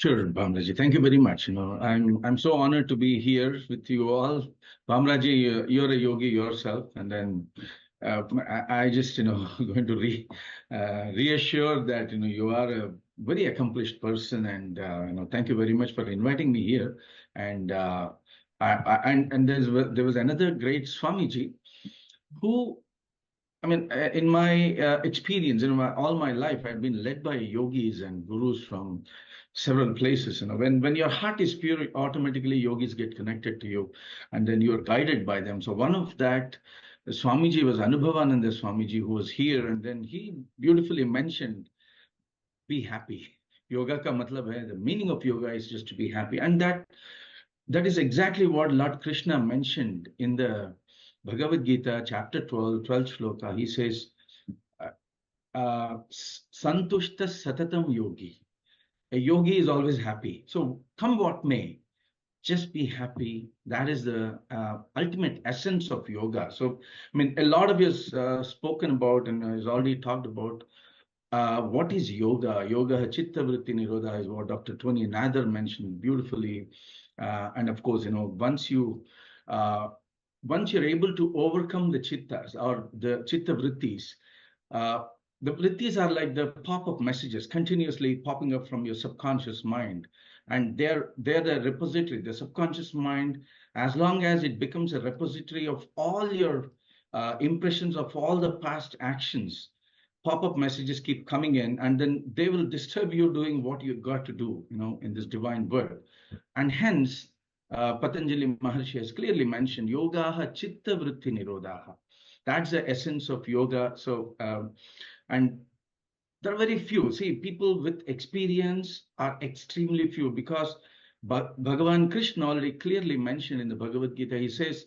Sure, Bhamraji. Thank you very much. I'm so honored to be here with you all. Bhamraji, you're a yogi yourself, and then I just going to reassure that you are a very accomplished person, and thank you very much for inviting me here. And and there was another great Swamiji who in my experience, all my life, I've been led by yogis and gurus from several places. When your heart is pure, automatically yogis get connected to you, and then you're guided by them. So one of that Swamiji was Anubhavananda Swamiji, who was here, and then he beautifully mentioned, "Be happy." Yoga ka matlab hai, the meaning of yoga is just to be happy, and that is exactly what Lord Krishna mentioned in the Bhagavad Gita, chapter 12, 12th shloka. He says, Santushta Satatam Yogi. A yogi is always happy. So come what may, just be happy. That is the ultimate essence of yoga. So, a lot of you spoken about and has already talked about what is yoga. Yoga, Chitta Vritti Nirodha is what Dr. Tony Nather mentioned beautifully. And of course, uh, once you're able to overcome the chittas or the chitta vrittis, uh, the vrittis are like the pop-up messages continuously popping up from your subconscious mind. And they're the repository, the subconscious mind, as long as it becomes a repository of all your impressions of all the past actions, pop-up messages keep coming in, and then they will disturb you doing what you got to do, in this divine world. And hence, Patanjali Maharshi has clearly mentioned, Yogaha Chitta Vritti Nirodhaha. That's the essence of yoga. So, and there are very few. See, people with experience are extremely few because Bhagavan Krishna already clearly mentioned in the Bhagavad Gita, he says,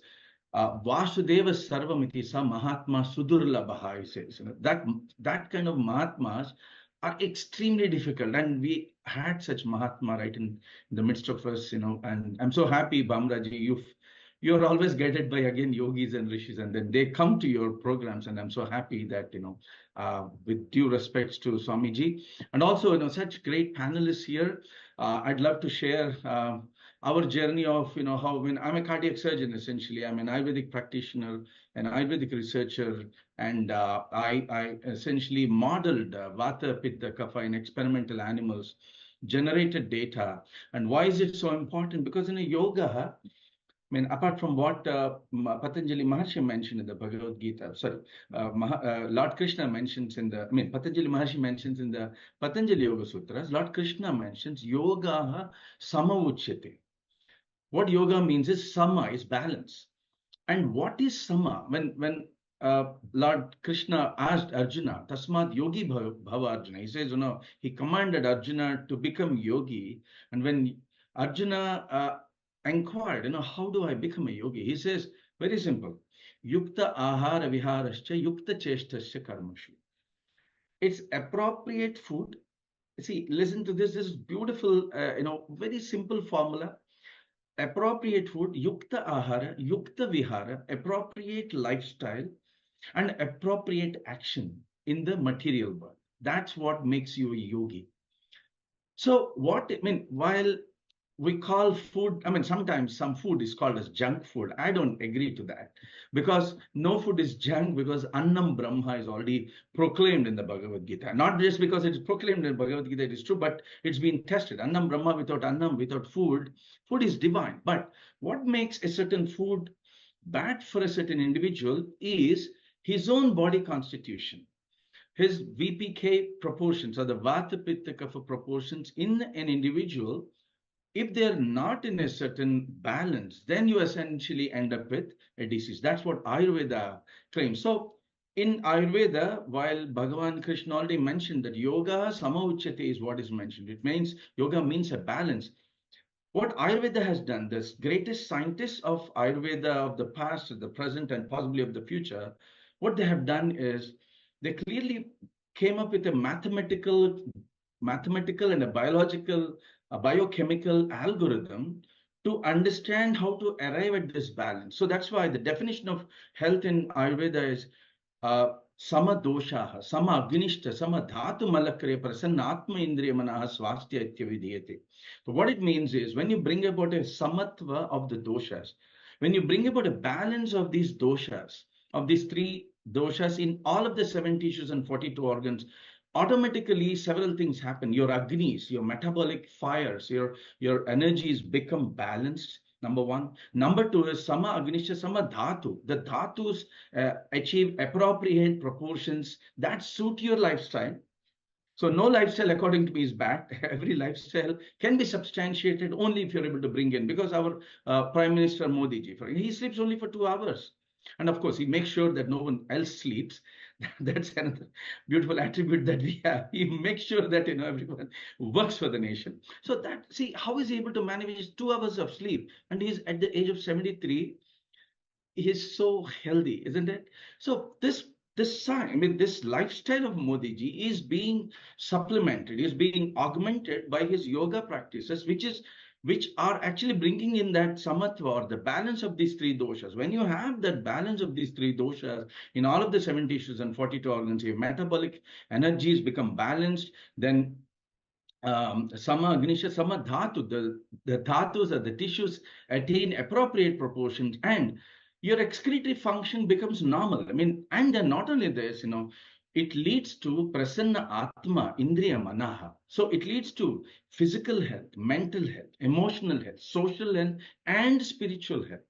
Vasudeva Sarvamiti Sa Mahatma Sudurlabha, he says. That kind of Mahatmas are extremely difficult. And we had such Mahatma right in the midst of us, and I'm so happy, Bhamraji, you're always guided by, again, yogis and rishis, and then they come to your programs. And I'm so happy that, with due respects to Swamiji, and also, such great panelists here, I'd love to share our journey of, how, I'm a cardiac surgeon, essentially. I'm an Ayurvedic practitioner, an Ayurvedic researcher, and I essentially modeled Vata, Pitta, Kapha in experimental animals, generated data. And why is it so important? Because in a yoga, apart from what Patanjali Maharshi mentioned in the Bhagavad Gita, sorry, Lord Krishna mentions Patanjali Maharshi mentions in the Patanjali Yoga Sutras, Lord Krishna mentions yoga sama uchyate. What yoga means is sama, is balance. And what is sama? When Lord Krishna asked Arjuna, Tasmat yogi bhava Arjuna, he says, he commanded Arjuna to become yogi. And when Arjuna inquired, how do I become a yogi? He says, very simple, yukta ahara viharascha yukta cheshtascha karmashu. It's appropriate food. See, listen to this. This is beautiful, very simple formula. Appropriate food, yukta ahara, yukta vihara, appropriate lifestyle, and appropriate action in the material world. That's what makes you a yogi. So while we call food, sometimes some food is called as junk food. I don't agree to that, because no food is junk, because Annam Brahma is already proclaimed in the Bhagavad Gita. Not just because it is proclaimed in the Bhagavad Gita, it is true, but it's been tested. Annam Brahma, without Annam, without food is divine. But what makes a certain food bad for a certain individual is his own body constitution. His VPK proportions, or the Vata Pitta Kapha proportions in an individual, if they're not in a certain balance, then you essentially end up with a disease. That's what Ayurveda claims. So in Ayurveda, while Bhagavan Krishna already mentioned that yoga sama uchyate is what is mentioned, it means yoga means a balance. What Ayurveda has done, the greatest scientists of Ayurveda of the past, of the present, and possibly of the future, what they have done is they clearly came up with a mathematical and a biochemical algorithm to understand how to arrive at this balance. So that's why the definition of health in Ayurveda is Sama doshaha, sama agnishta, sama dhatu malakre prasannatma indriya manaha swastya ityavidiyate. So what it means is when you bring about a samatva of the doshas, when you bring about a balance of these doshas, of these three doshas in all of the seven tissues and 42 organs, automatically several things happen. Your agnis, your metabolic fires, your energies become balanced. Number one. Number two is sama agnisha sama dhatu. The dhatus achieve appropriate proportions that suit your lifestyle. So no lifestyle, according to me, is bad. Every lifestyle can be substantiated only if you're able to bring in. Because our Prime Minister Modi ji, he sleeps only for 2 hours. And of course, he makes sure that no one else sleeps. That's another beautiful attribute that we have. He makes sure that everyone works for the nation. So that, see, how is he able to manage 2 hours of sleep? And he's at the age of 73. He is so healthy, isn't it? So this sign, I mean, this lifestyle of Modi ji is being supplemented, is being augmented by his yoga practices, which are actually bringing in that samatva or the balance of these three doshas. When you have that balance of these three doshas in all of the seven tissues and 42 organs, your metabolic energies become balanced, then sama agnisha sama dhatu, the dhatus or the tissues attain appropriate proportions, and your excretory function becomes normal. I mean, and then not only this, it leads to prasanna atma indriya manaha. So it leads to physical health, mental health, emotional health, social health, and spiritual health.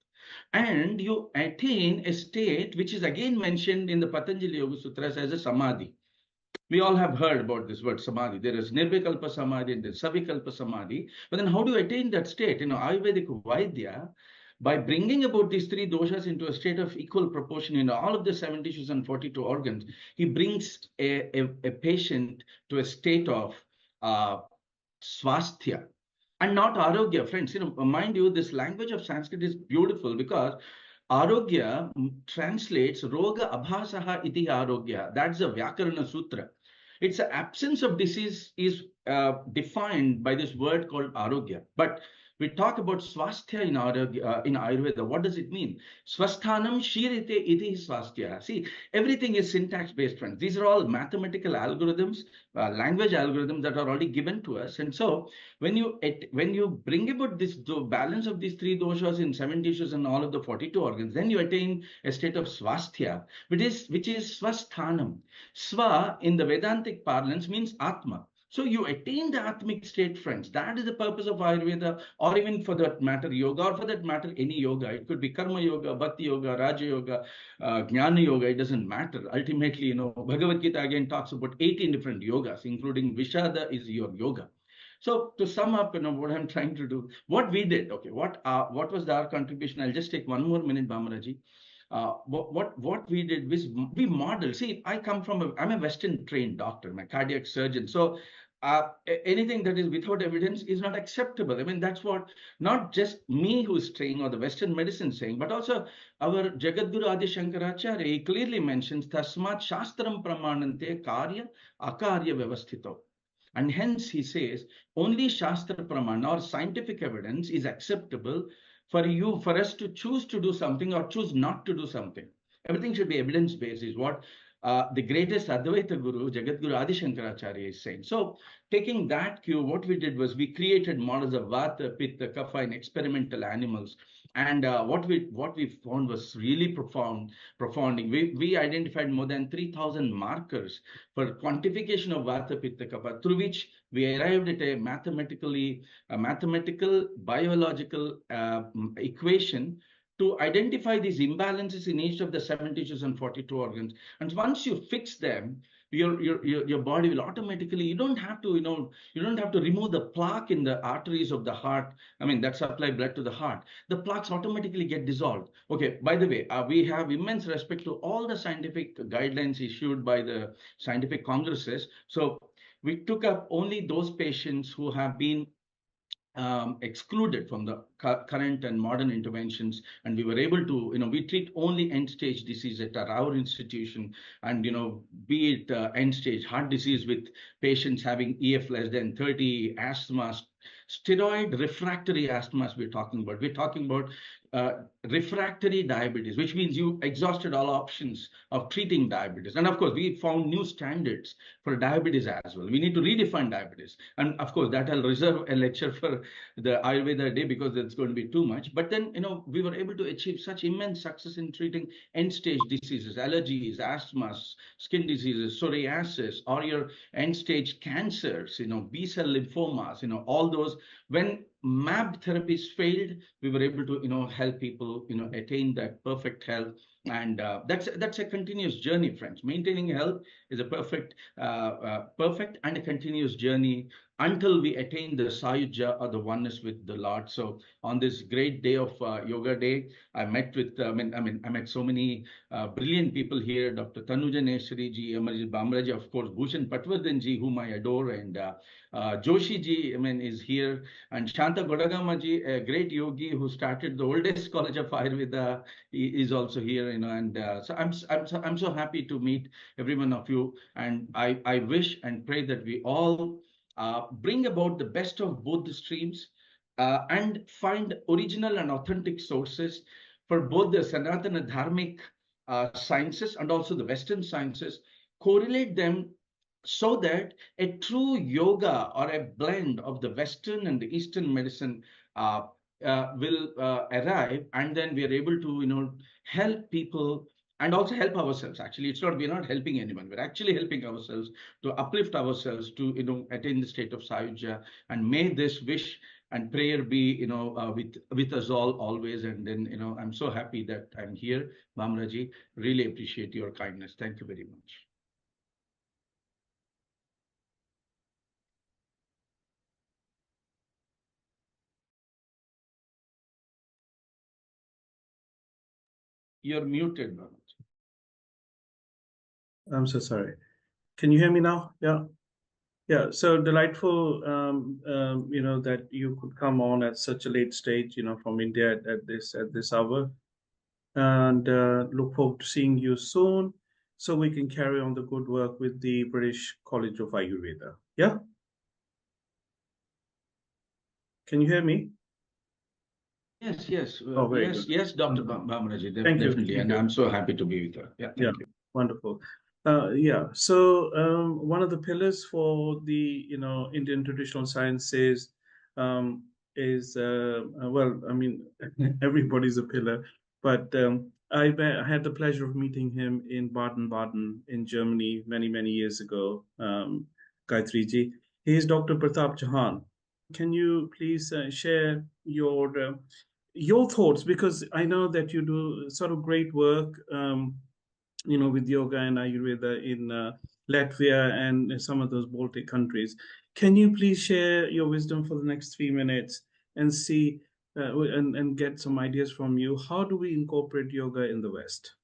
And you attain a state which is again mentioned in the Patanjali Yoga Sutras as a samadhi. We all have heard about this word samadhi. There is nirvikalpa samadhi and there's savikalpa samadhi. But then how do you attain that state? Ayurvedic Vaidya, by bringing about these three doshas into a state of equal proportion in all of the seven tissues and 42 organs, he brings a patient to a state of uh, swasthya and not arogya. Friends, mind you, this language of Sanskrit is beautiful because arogya translates roga abhasaha iti arogya. That's a Vyakarana Sutra. It's the absence of disease is defined by this word called arogya. But we talk about swasthya in Ayurveda. What does it mean? Swasthanam shirite iti swasthya. See, everything is syntax based, friends. These are all mathematical algorithms, language algorithms that are already given to us. And so when you bring about this balance of these three doshas in seven tissues and all of the 42 organs, then you attain a state of swasthya, which is swasthanam. Swa in the Vedantic parlance means Atma. So you attain the Atmic state, friends. That is the purpose of Ayurveda, or even for that matter, yoga, or for that matter, any yoga. It could be Karma Yoga, Bhakti Yoga, Raja Yoga, Jnana Yoga. It doesn't matter. Ultimately, Bhagavad Gita again talks about 18 different yogas, including Vishada is your yoga. So to sum up, what I'm trying to do, what we did, okay, what was our contribution? I'll just take one more minute, Bhamaraji. What we did was we modeled. See, I'm a Western trained doctor, I'm a cardiac surgeon. So anything that is without evidence is not acceptable. I mean, that's what not just me who's trained or the Western medicine saying, but also our Jagadguru Adi Shankaracharya. He clearly mentions Tasmat Shastram Pramanante Karya Akarya Vyavasthito. And hence he says only Shastra Pramana or scientific evidence is acceptable for us to choose to do something or choose not to do something. Everything should be evidence-based is what the greatest Advaita Guru, Jagadguru Adi Shankaracharya is saying. So taking that cue, what we did was we created models of Vata, Pitta, Kapha in experimental animals. And what we found was really profounding. We identified more than 3,000 markers for quantification of Vata, Pitta, Kapha, through which we arrived at a mathematical biological equation to identify these imbalances in each of the seven tissues and 42 organs. And once you fix them, your body will automatically, you don't have to remove the plaque in the arteries of the heart, I mean, that supply blood to the heart. The plaques automatically get dissolved. Okay, by the way, we have immense respect to all the scientific guidelines issued by the scientific congresses. So we took up only those patients who have been excluded from the current and modern interventions, and we were able to, we treat only end-stage disease at our institution, and be it end-stage heart disease with patients having EF less than 30, asthma, Steroid refractory asthma we're talking about. We're talking about refractory diabetes, which means you exhausted all options of treating diabetes. And of course, we found new standards for diabetes as well. We need to redefine diabetes. And of course, that I'll reserve a lecture for the Ayurveda day because it's going to be too much. But then, we were able to achieve such immense success in treating end-stage diseases, allergies, asthmas, skin diseases, psoriasis, or your end-stage cancers, B-cell lymphomas, all those. When mapped therapies failed, we were able to, help people, attain that perfect health. And that's a continuous journey, friends. Maintaining health is a perfect and a continuous journey until we attain the Sayuja or the oneness with the Lord. So on this great day of Yoga Day, I met with, I met so many brilliant people here. Dr. Tanuja Neshri ji, Amarjit Bamra ji, of course, Bhushan Patwardhan ji, whom I adore, and Joshi ji, is here, and Shanta Godagama ji, a great yogi who started the oldest college of Ayurveda, is also here, and so I'm so happy to meet every one of you, and I wish and pray that we all bring about the best of both the streams and find original and authentic sources for both the Sanatana Dharmic sciences and also the Western sciences, correlate them so that a true yoga or a blend of the Western and the Eastern medicine will arrive, and then we are able to, help people and also help ourselves. Actually, we're not helping anyone. We're actually helping ourselves to uplift ourselves to, attain the state of Sayuja. And may this wish and prayer be, with us all always. And then, I'm so happy that I'm here, Bamraji. Really appreciate your kindness. Thank you very much. You're muted, Bamraji. I'm so sorry. Can you hear me now? Yeah. Yeah, so delightful, that you could come on at such a late stage, from India at this hour, and look forward to seeing you soon, so we can carry on the good work with the British College of Ayurveda. Yeah, can you hear me? Yes, Oh, very yes, good. yes, Dr. Wonderful. Bamraji, Thank you. definitely. Thank And you. I'm so happy to be with her. Yeah, Yeah, thank you. wonderful. Yeah, so one of the pillars for the Indian traditional sciences um, is well, I mean, everybody's a pillar, but I had the pleasure of meeting him in Baden-Baden in Germany many years ago. Gayatri ji, he is Dr. Pratap Chauhan. Can you please share your thoughts, because I know that you do sort of great work. With yoga and Ayurveda in Latvia and some of those Baltic countries. Can you please share your wisdom for the next 3 minutes and see and get some ideas from you? How do we incorporate yoga in the West?